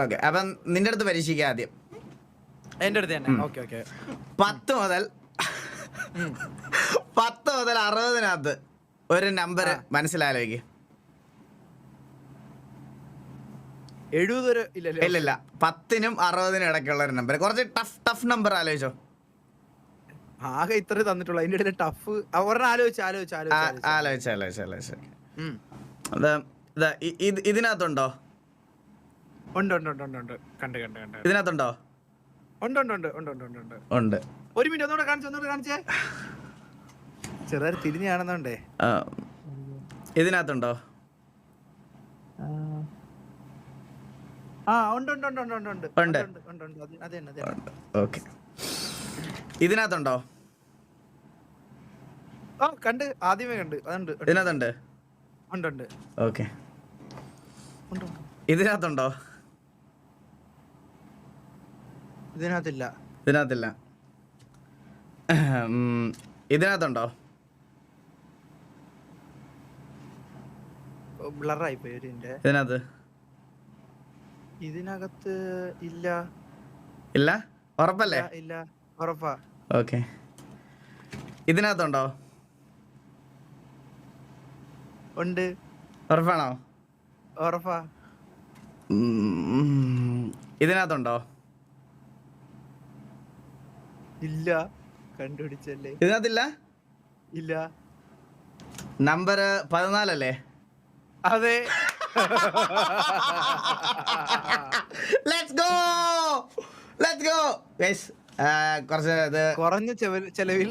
Okay, അപ്പം നിന്റെ അടുത്ത് പരീക്ഷിക്കാം ആദ്യം. എന്റെ അടുത്ത് തന്നെ. Okay okay. 10 മുതൽ 60 ഒരു നമ്പർ മനസ്സിലാലോചിക്ക്. 70 ഇല്ല 10നും 60നും ഇടയ്ക്കുള്ള ഒരു നമ്പർ. കുറച്ച് ടഫ് നമ്പർ ആലോചിച്ചോ. ആകെ ഇത്ര തന്നിട്ടുള്ളൂ. അതിന്റെ ഇടയിൽ ടഫ് ഒരെണ്ണം ആലോചിച്ച ഇതിനകത്തുണ്ടോ? ഉണ്ട്. കണ്ട്. ഇതിനകത്തുണ്ടോ? ഉണ്ട്. ഒരു മിനിറ്റ് ഒന്നുകൂടെ കാണിച്ചേ. ചെറുതായി തിരിഞ്ഞ് കാണുന്നുണ്ടേ. ഇതിനകത്തുണ്ടോ? ഉണ്ട്. ഓക്കെ. ഇതിനകത്തുണ്ടോ? കണ്ട്, ആദ്യമേ കണ്ട്. അതുണ്ട്. ഇതിനകത്തുണ്ട്. ഉണ്ട്. ഓക്കെ. ഇതിനകത്തുണ്ടോ? ഇതിനകത്തില്ല. ഇതിനകത്തുണ്ടോ? ബ്ലറായി പോയി ഒരു മിനിറ്റ്. ഇതിനകത്ത് ഇല്ല. ഉറപ്പല്ലേ? ഇല്ല, ഉറപ്പാ. ഓക്കെ. ഇതിനകത്തുണ്ടോ? ഉണ്ട്. ഉറപ്പാണോ? ഉറപ്പാ. ഇതിനകത്തുണ്ടോ? ഇല്ല. കണ്ടുപിടിച്ചല്ലേ. ഇതിനകത്തില്ല. ഇല്ല. നമ്പർ 14 അല്ലേ? അതെ. Let's go guys. കുറച്ച് കുറഞ്ഞ ചെലവിൽ